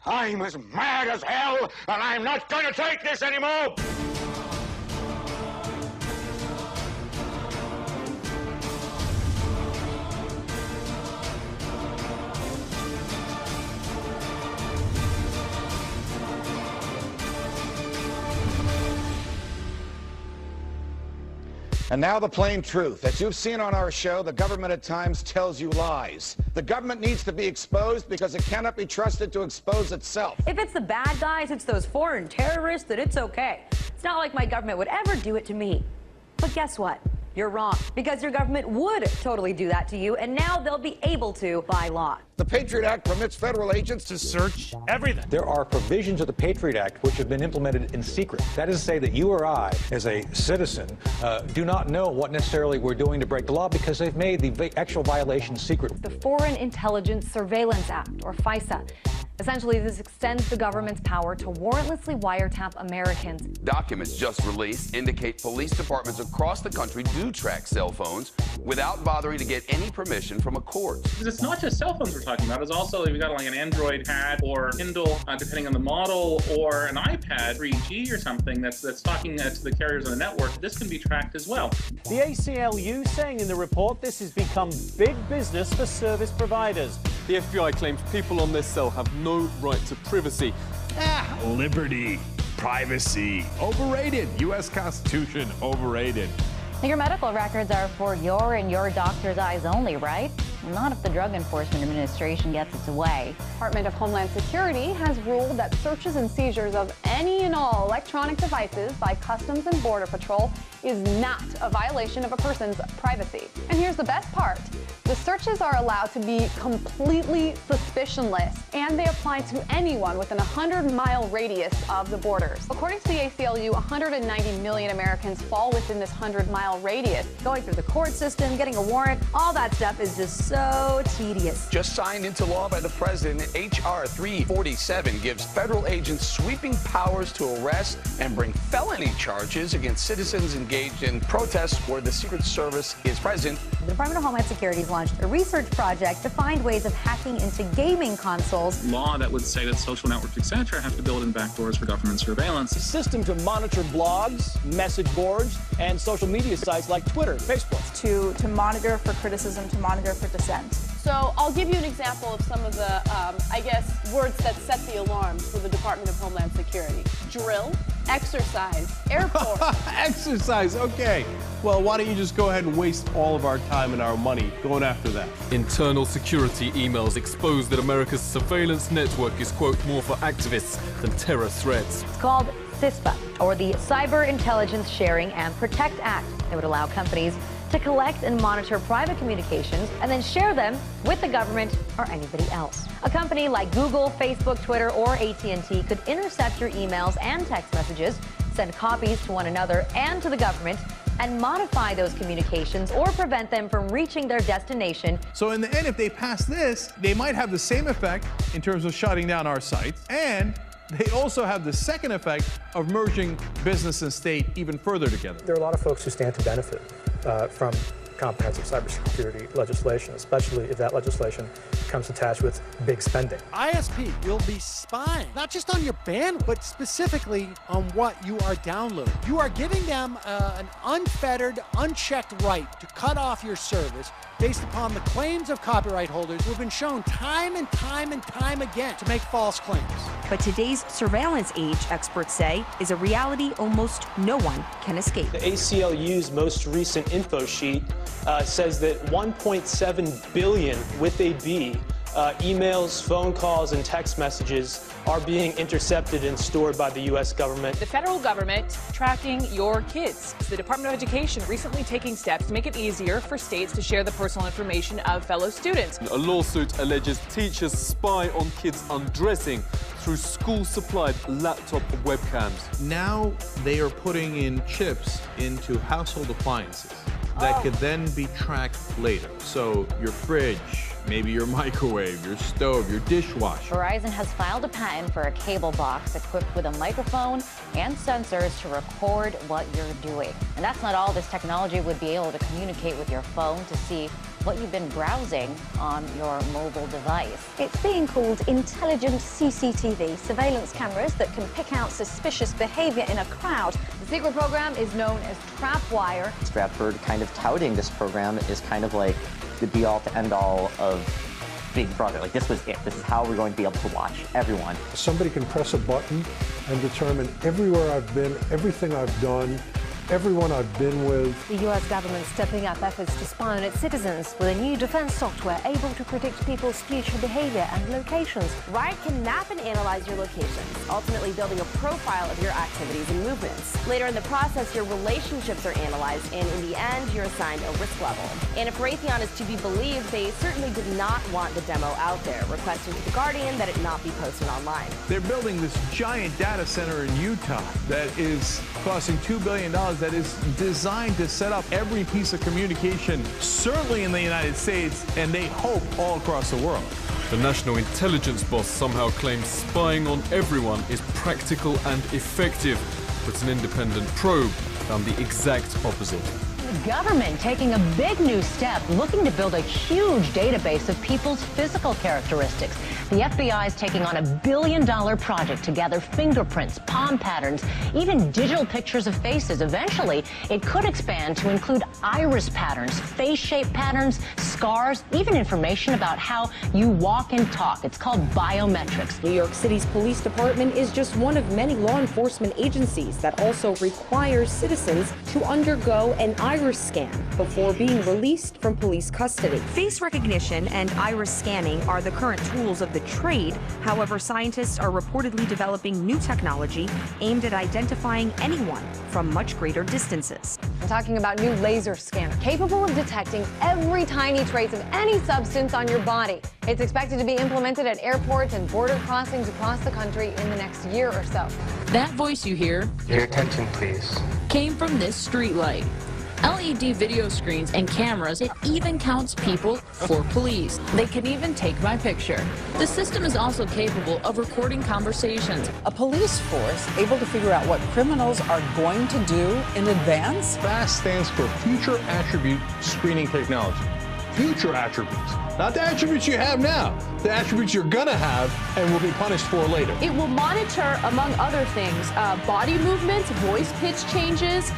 I'm as mad as hell, and I'm not going to take this anymore! And now the plain truth. As you've seen on our show, the government at times tells you lies. The government needs to be exposed because it cannot be trusted to expose itself. If it's the bad guys, it's those foreign terrorists, then it's okay. It's not like my government would ever do it to me. But guess what? You're wrong, because your government would totally do that to you, and now they'll be able to by law. The Patriot Act permits federal agents to search everything. There are provisions of the Patriot Act which have been implemented in secret. That is to say that you or I, as a citizen, do not know what necessarily we're doing to break the law because they've made the actual violation secret. The Foreign Intelligence Surveillance Act, or FISA. Essentially, this extends the government's power to warrantlessly wiretap Americans. Documents just released indicate police departments across the country do track cell phones without bothering to get any permission from a court. Because it's not just cell phones we're talking about. It's also, we've got like an Android pad or Kindle, depending on the model, or an iPad 3G or something that's talking to the carriers on the network. This can be tracked as well. The ACLU saying in the report this has become big business for service providers. The FBI claims people on this cell have no right to privacy. Liberty, privacy, overrated. U.S. Constitution, overrated. Your medical records are for your and your doctor's eyes only, right? Not if the Drug Enforcement Administration gets its way. Department of Homeland Security has ruled that searches and seizures of any and all electronic devices by Customs and Border Patrol is not a violation of a person's privacy. And here's the best part. The searches are allowed to be completely suspicionless, and they apply to anyone within a 100-mile radius of the borders. According to the ACLU, 190 million Americans fall within this 100-mile radius. Going through the court system, getting a warrant, all that stuff is just so tedious. Just signed into law by the president, H.R. 347 gives federal agents sweeping powers to arrest and bring felony charges against citizens engaged in protests where the Secret Service is present. The Department of Homeland Security has launched a research project to find ways of hacking into gaming consoles. Law that would say that social networks, etc., have to build in backdoors for government surveillance. A system to monitor blogs, message boards, and social media sites like Twitter, Facebook. To monitor for criticism, to monitor for dissent. So I'll give you an example of some of the, words that set the alarms for the Department of Homeland Security. Drill, exercise, airport. Exercise, okay. Well, why don't you just go ahead and waste all of our time and our money going after that? Internal security emails expose that America's surveillance network is, quote, more for activists than terror threats. It's called CISPA, or the Cyber Intelligence Sharing and Protect Act. It would allow companies to collect and monitor private communications and then share them with the government or anybody else. A company like Google, Facebook, Twitter, or AT&T could intercept your emails and text messages, send copies to one another and to the government, and modify those communications or prevent them from reaching their destination. So in the end, if they pass this, they might have the same effect in terms of shutting down our sites, and they also have the second effect of merging business and state even further together. There are a lot of folks who stand to benefit from comprehensive cybersecurity legislation, especially if that legislation comes attached with big spending. ISP will be spying, not just on your bandwidth, but specifically on what you are downloading. You are giving them an unfettered, unchecked right to cut off your service based upon the claims of copyright holders who have been shown time and time and time again to make false claims. But today's surveillance age, experts say, is a reality almost no one can escape. The ACLU's most recent info sheet says that 1.7 billion, with a B, emails, phone calls, and text messages are being intercepted and stored by the U.S. government. The federal government tracking your kids. The Department of Education recently taking steps to make it easier for states to share the personal information of fellow students. A lawsuit alleges teachers spy on kids undressing through school-supplied laptop webcams. Now they are putting in chips into household appliances that could then be tracked later. So your fridge, maybe your microwave, your stove, your dishwasher. Verizon has filed a patent for a cable box equipped with a microphone and sensors to record what you're doing. And that's not all. This technology would be able to communicate with your phone to see what you've been browsing on your mobile device. It's being called intelligent CCTV, surveillance cameras that can pick out suspicious behavior in a crowd. The secret program is known as Trapwire. Stratford kind of touting this program is kind of like the be-all to end-all of Big Brother. Like, this was it. This is how we're going to be able to watch everyone. Somebody can press a button and determine everywhere I've been, everything I've done, everyone I've been with. The U.S. government stepping up efforts to spy on its citizens with a new defense software able to predict people's future behavior and locations. Riot can map and analyze your locations, ultimately building a profile of your activities and movements. Later in the process, your relationships are analyzed, and in the end, you're assigned a risk level. And if Raytheon is to be believed, they certainly did not want the demo out there, requesting to The Guardian that it not be posted online. They're building this giant data center in Utah that is costing $2 billion, that is designed to set up every piece of communication, certainly in the United States, and they hope all across the world. The national intelligence boss somehow claims spying on everyone is practical and effective, but an independent probe found the exact opposite. The government taking a big new step, looking to build a huge database of people's physical characteristics. The FBI is taking on a $1 billion project to gather fingerprints, palm patterns, even digital pictures of faces. Eventually, it could expand to include iris patterns, face shape patterns, scars, even information about how you walk and talk. It's called biometrics. New York City's police department is just one of many law enforcement agencies that also requires citizens to undergo an iris scan before being released from police custody. Face recognition and iris scanning are the current tools of the trade. However, scientists are reportedly developing new technology aimed at identifying anyone from much greater distances. I'm talking about new laser scanner capable of detecting every tiny trace of any substance on your body. It's expected to be implemented at airports and border crossings across the country in the next year or so. That voice you hear, your attention please, came from this street light. LED video screens and cameras, it even counts people for police. They can even take my picture. The system is also capable of recording conversations. A police force able to figure out what criminals are going to do in advance? FAST stands for Future Attribute Screening Technology. Future attributes. Not the attributes you have now, the attributes you're gonna have and will be punished for later. It will monitor, among other things, body movements, voice pitch changes.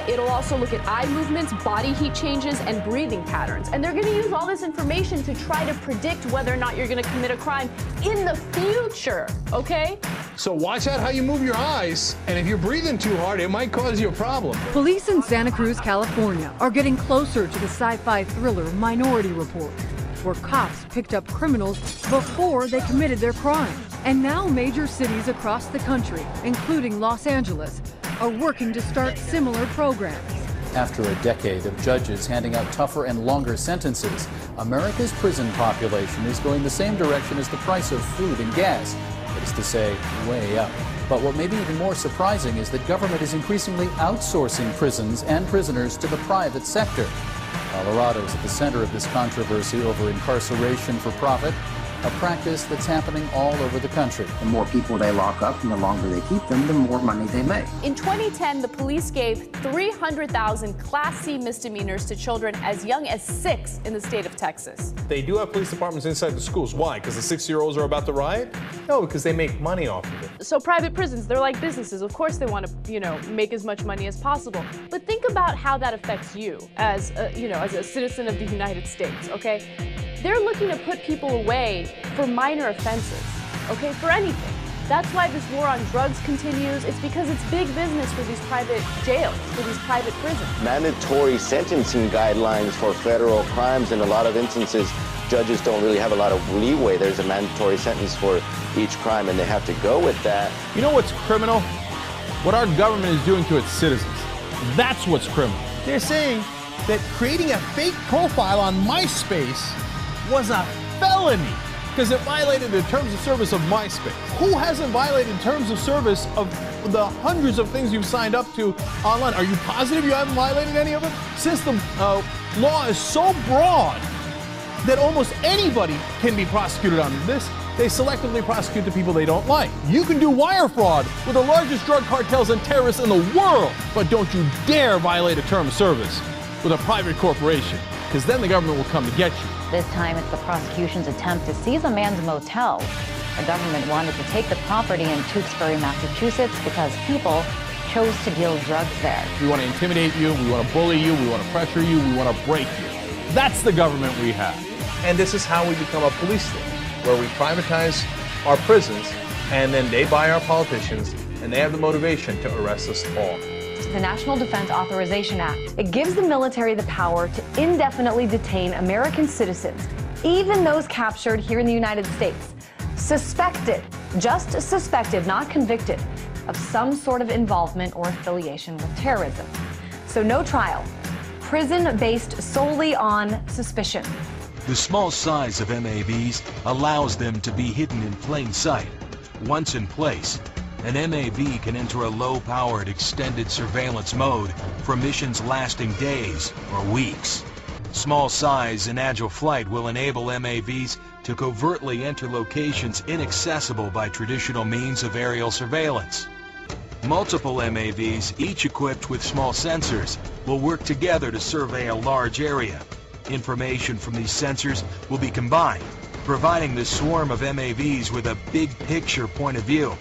It'll also look at eye movements, body heat changes, and breathing patterns. And they're gonna use all this information to try to predict whether or not you're gonna commit a crime in the future, okay? So watch out how you move your eyes, and if you're breathing too hard, it might cause you a problem. Police in Santa Cruz, California are getting closer to the sci-fi thriller Minority Report, where cops picked up criminals before they committed their crime. And now major cities across the country, including Los Angeles, are working to start similar programs. After a decade of judges handing out tougher and longer sentences, America's prison population is going the same direction as the price of food and gas. That is to say, way up. But what may be even more surprising is that government is increasingly outsourcing prisons and prisoners to the private sector. Colorado is at the center of this controversy over incarceration for profit, a practice that's happening all over the country. The more people they lock up and the longer they keep them, the more money they make. In 2010, the police gave 300,000 Class C misdemeanors to children as young as 6 in the state of Texas. They do have police departments inside the schools. Why? Because the 6-year-olds are about to riot? No, because they make money off of it. So private prisons, they're like businesses. Of course they want to, make as much money as possible. But think about how that affects you as a citizen of the United States, okay? They're looking to put people away for minor offenses, okay, for anything. That's why this war on drugs continues. It's because it's big business for these private jails, for these private prisons. Mandatory sentencing guidelines for federal crimes, in a lot of instances, judges don't really have a lot of leeway. There's a mandatory sentence for each crime, and they have to go with that. You know what's criminal? What our government is doing to its citizens. That's what's criminal. They're saying that creating a fake profile on MySpace was a felony because it violated the terms of service of MySpace. Who hasn't violated terms of service of the hundreds of things you've signed up to online? Are you positive you haven't violated any of them? Since the law is so broad that almost anybody can be prosecuted on this, they selectively prosecute the people they don't like. You can do wire fraud with the largest drug cartels and terrorists in the world, but don't you dare violate a term of service with a private corporation. because then the government will come to get you. This time it's the prosecution's attempt to seize a man's motel. The government wanted to take the property in Tewksbury, Massachusetts, because people chose to deal drugs there. We want to intimidate you, we want to bully you, we want to pressure you, we want to break you. That's the government we have. And this is how we become a police state, where we privatize our prisons, and then they buy our politicians, and they have the motivation to arrest us all. The National Defense Authorization Act. It gives the military the power to indefinitely detain American citizens, even those captured here in the United States, suspected, just suspected, not convicted, of some sort of involvement or affiliation with terrorism. So no trial. Prison based solely on suspicion. The small size of MAVs allows them to be hidden in plain sight. Once in place, an MAV can enter a low-powered extended surveillance mode for missions lasting days or weeks. Small size and agile flight will enable MAVs to covertly enter locations inaccessible by traditional means of aerial surveillance. Multiple MAVs, each equipped with small sensors, will work together to survey a large area. Information from these sensors will be combined, providing the swarm of MAVs with a big picture point of view.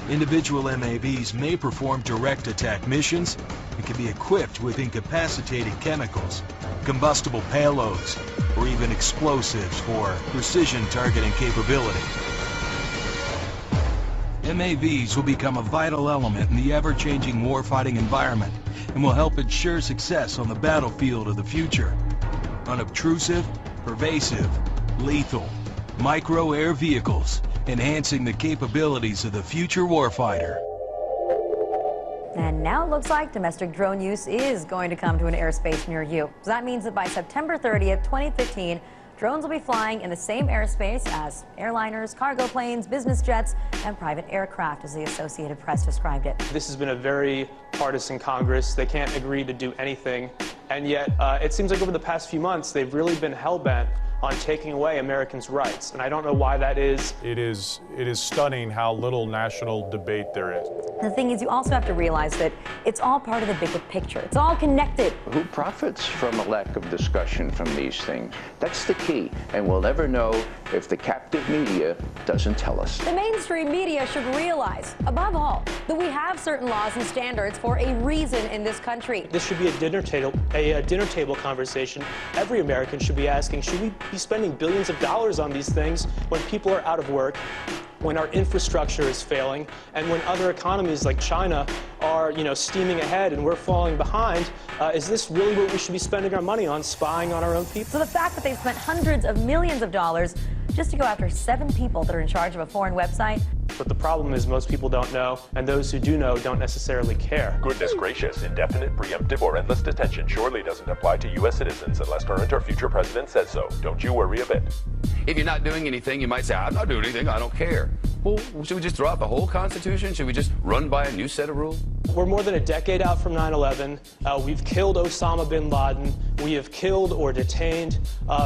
Individual MAVs may perform direct attack missions and can be equipped with incapacitating chemicals, combustible payloads, or even explosives for precision targeting capability. MAVs will become a vital element in the ever-changing warfighting environment and will help ensure success on the battlefield of the future. Unobtrusive, pervasive, lethal, micro-air vehicles, enhancing the capabilities of the future warfighter. And now it looks like domestic drone use is going to come to an airspace near you. So that means that by September 30th, 2015, drones will be flying in the same airspace as airliners, cargo planes, business jets, and private aircraft, as the Associated Press described it. This has been a very partisan Congress. They can't agree to do anything. And yet, it seems like over the past few months, they've really been hell-bent on taking away Americans' rights. And I don't know why that is. It is stunning how little national debate there is. The thing is, you also have to realize that it's all part of the bigger picture. It's all connected. Who profits from a lack of discussion from these things? That's the key. And we'll never know if the captive media doesn't tell us. The mainstream media should realize, above all, that we have certain laws and standards for a reason in this country. This should be a dinner table conversation. Every American should be asking, should we be spending billions of dollars on these things when people are out of work, when our infrastructure is failing, and when other economies like China are, steaming ahead and we're falling behind? Is this really what we should be spending our money on, spying on our own people? So the fact that they've spent hundreds of millions of dollars just to go after 7 people that are in charge of a foreign website. But the problem is most people don't know, and those who do know don't necessarily care. Goodness gracious, indefinite, preemptive, or endless detention surely doesn't apply to U.S. citizens unless current or future president says so. Don't you worry a bit. If you're not doing anything, you might say, I'm not doing anything, I don't care. Well, should we just throw out the whole Constitution? Should we just run by a new set of rules? We're more than a decade out from 9/11. We've killed Osama bin Laden. We have killed or detained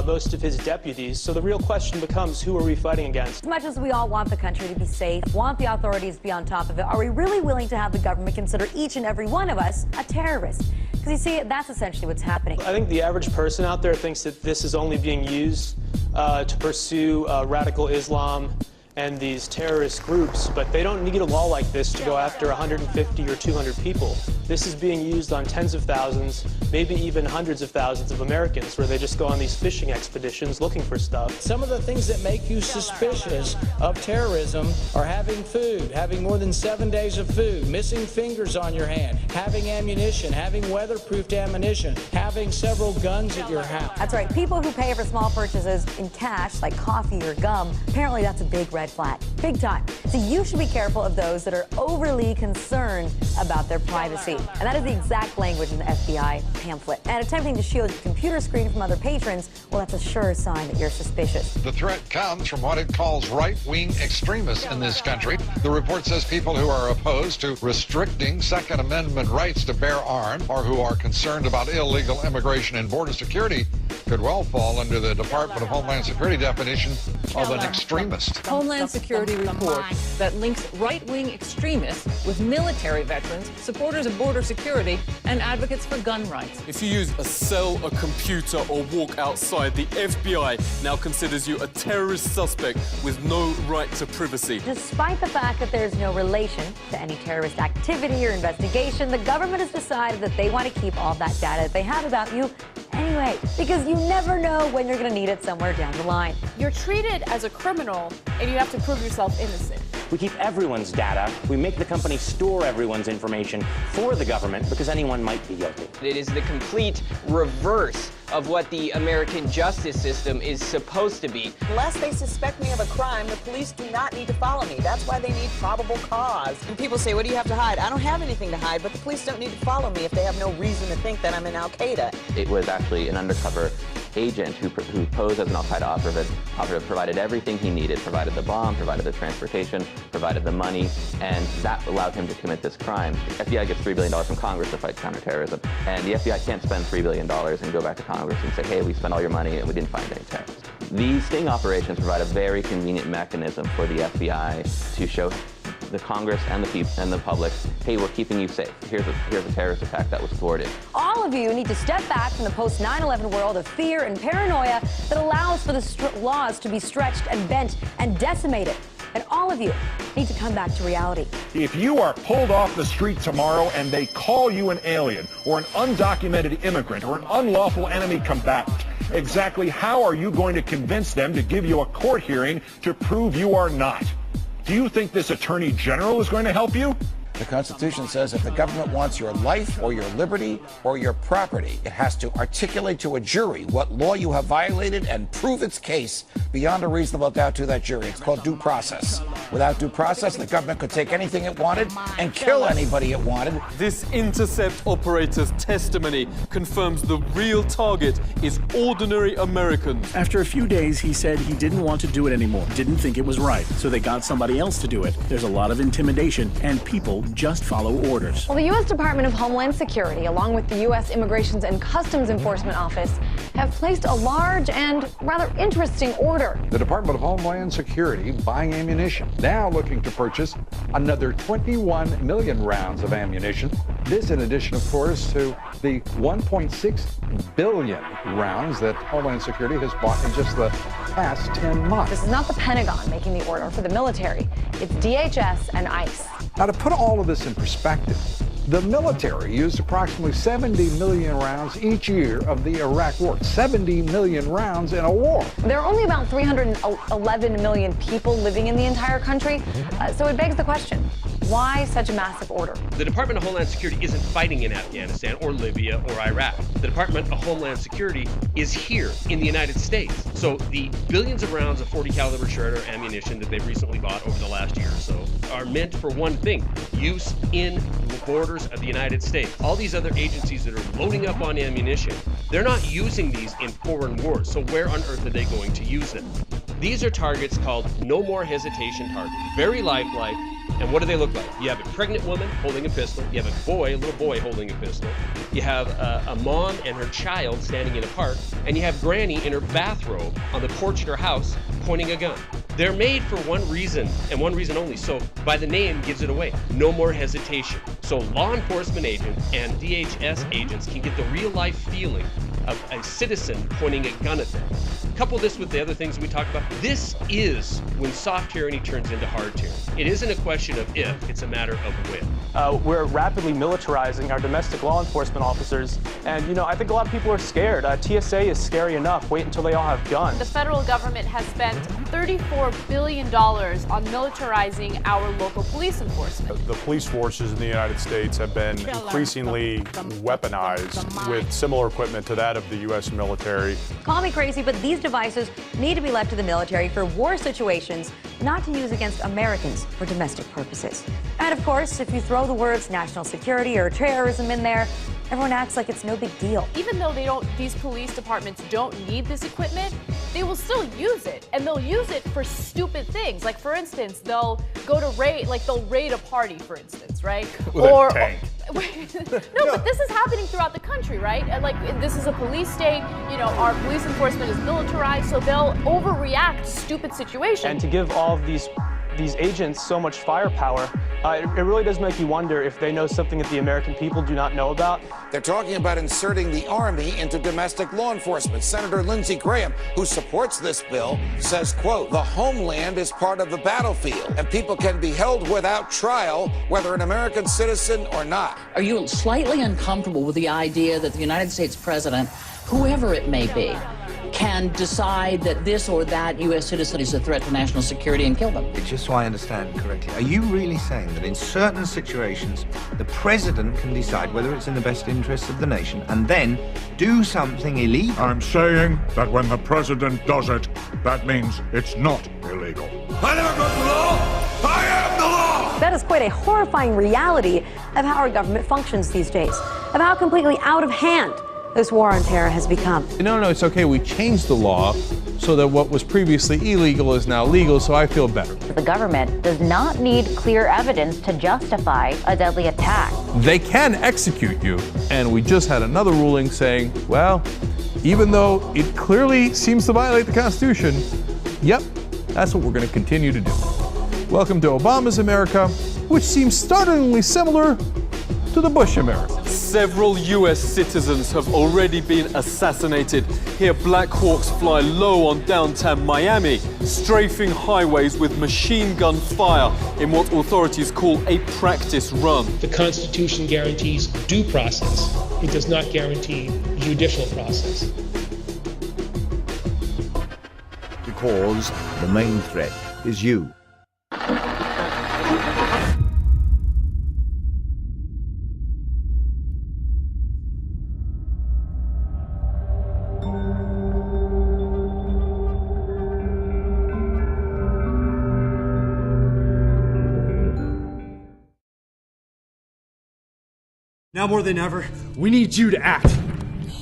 most of his deputies. So the real question becomes, who are we fighting against? As much as we all want the country to be safe, want the authorities to be on top of it, are we really willing to have the government consider each and every one of us a terrorist? Because you see, that's essentially what's happening. I think the average person out there thinks that this is only being used to pursue radical Islam and these terrorist groups, but they don't need a law like this to go after 150 or 200 people. This is being used on tens of thousands, maybe even hundreds of thousands of Americans, where they just go on these fishing expeditions looking for stuff. Some of the things that make you suspicious of terrorism are having food, having more than 7 days of food, missing fingers on your hand, having ammunition, having weatherproofed ammunition, having several guns at your house. That's right. People who pay for small purchases in cash, like coffee or gum, apparently that's a big red flag. Big time. So you should be careful of those that are overly concerned about their privacy. And that is the exact language in the FBI pamphlet. And attempting to shield your computer screen from other patrons, well, that's a sure sign that you're suspicious. The threat comes from what it calls right-wing extremists in this country. The report says people who are opposed to restricting Second Amendment rights to bear arms or who are concerned about illegal immigration and border security could well fall under the Department of Homeland Security definition of an extremist. Homeland Security report that links right-wing extremists with military veterans, supporters of border security, and advocates for gun rights. If you use a cell, a computer, or walk outside, the FBI now considers you a terrorist suspect with no right to privacy. Despite the fact that there's no relation to any terrorist activity or investigation, the government has decided that they want to keep all that data that they have about you anyway, because you never know when you're going to need it somewhere down the line. You're treated as a criminal, and you have to prove yourself innocent. We keep everyone's data. We make the company store everyone's information for the government because anyone might be guilty. It is the complete reverse of what the American justice system is supposed to be. Unless they suspect me of a crime, the police do not need to follow me. That's why they need probable cause. And people say, what do you have to hide? I don't have anything to hide, but the police don't need to follow me if they have no reason to think that I'm in Al-Qaeda. It was actually an undercover agent who posed as an Al-Qaeda operative, provided everything he needed, provided the bomb, provided the transportation, provided the money, and that allowed him to commit this crime. The FBI gets $3 billion from Congress to fight counterterrorism, and the FBI can't spend $3 billion and go back to Congress and say, hey, we spent all your money and we didn't find any terrorists. These sting operations provide a very convenient mechanism for the FBI to show the Congress and the people and the public, hey, we're keeping you safe. Here's a terrorist attack that was thwarted. All of you need to step back from the post-9/11 world of fear and paranoia that allows for the laws to be stretched and bent and decimated. And all of you need to come back to reality. If you are pulled off the street tomorrow and they call you an alien or an undocumented immigrant or an unlawful enemy combatant, exactly how are you going to convince them to give you a court hearing to prove you are not? Do you think this attorney general is going to help you? The Constitution says if the government wants your life or your liberty or your property, it has to articulate to a jury what law you have violated and prove its case beyond a reasonable doubt to that jury. It's called due process. Without due process, the government could take anything it wanted and kill anybody it wanted. This intercept operator's testimony confirms the real target is ordinary Americans. After a few days, he said he didn't want to do it anymore, didn't think it was right, so they got somebody else to do it. There's a lot of intimidation, and people just follow orders. Well, the U.S. Department of Homeland Security, along with the U.S. Immigrations and Customs Enforcement Office, have placed a large and rather interesting order. The Department of Homeland Security buying ammunition, now looking to purchase another 21 million rounds of ammunition. This in addition, of course, to the 1.6 billion rounds that Homeland Security has bought in just the past 10 months. This is not the Pentagon making the order for the military. It's DHS and ICE. Now, to put all of this in perspective, the military used approximately 70 million rounds each year of the Iraq War. 70 million rounds in a war. There are only about 311 million people living in the entire country, so it begs the question, why such a massive order? The Department of Homeland Security isn't fighting in Afghanistan or Libya or Iraq. The Department of Homeland Security is here in the United States. So the billions of rounds of .40 caliber Shredder ammunition that they've recently bought over the last year or so are meant for one thing, use in the borders of the United States. All these other agencies that are loading up on ammunition, they're not using these in foreign wars. So where on earth are they going to use them? These are targets called no more hesitation targets. Very lifelike. And what do they look like? You have a pregnant woman holding a pistol. You have a little boy holding a pistol. You have a mom and her child standing in a park. And you have Granny in her bathrobe on the porch of her house pointing a gun. They're made for one reason and one reason only. So by the name gives it away. No more hesitation. So law enforcement agents and DHS agents can get the real life feeling of a citizen pointing a gun at them. Couple this with the other things we talked about. This is when soft tyranny turns into hard tyranny. It isn't a question of if, it's a matter of when. We're rapidly militarizing our domestic law enforcement officers, and I think a lot of people are scared. TSA is scary enough. Wait until they all have guns. The federal government has spent $34 billion on militarizing our local police enforcement. The police forces in the United States have been increasingly weaponized with similar equipment to that of the U.S. military. Call me crazy, but these devices need to be left to the military for war situations, not to use against Americans for domestic purposes. And of course, if you throw the words national security or terrorism in there, everyone acts like it's no big deal. Even though these police departments don't need this equipment, they will still use it, and they'll use it for stupid things. Like, for instance, they'll go to raid a party, for instance, right? With a tank. No, but this is happening throughout the country, right? Like, this is a police state. You know, our police enforcement is militarized, so they'll overreact to stupid situations. And to give all of these agents so much firepower, it really does make you wonder if they know something that the American people do not know about. They're talking about inserting the Army into domestic law enforcement. Senator Lindsey Graham, who supports this bill, says, quote, the homeland is part of the battlefield, and people can be held without trial, whether an American citizen or not. Are you slightly uncomfortable with the idea that the United States president, whoever it may be, can decide that this or that U.S. citizen is a threat to national security and kill them? Just so I understand correctly, are you really saying that in certain situations the president can decide whether it's in the best interests of the nation and then do something illegal? I'm saying that when the president does it, that means it's not illegal. I never broke the law! I am the law! That is quite a horrifying reality of how our government functions these days, of how completely out of hand this war on terror has become. No, it's okay. We changed the law so that what was previously illegal is now legal, so I feel better. The government does not need clear evidence to justify a deadly attack. They can execute you, and we just had another ruling saying, well, even though it clearly seems to violate the Constitution, yep, that's what we're going to continue to do. Welcome to Obama's America, which seems startlingly similar to the Bush America. Several US citizens have already been assassinated. Here, Black Hawks fly low on downtown Miami, strafing highways with machine gun fire in what authorities call a practice run. The Constitution guarantees due process. It does not guarantee judicial process. Because the main threat is you. Now more than ever, we need you to act.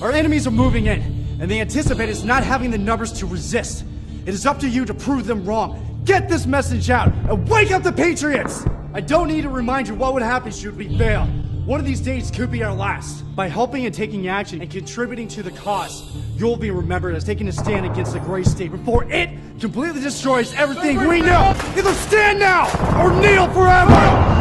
Our enemies are moving in, and they anticipate us not having the numbers to resist. It is up to you to prove them wrong. Get this message out, and wake up the patriots! I don't need to remind you what would happen should we fail. One of these days could be our last. By helping and taking action and contributing to the cause, you'll be remembered as taking a stand against the gray state before it completely destroys everything we know. Either stand now or kneel forever!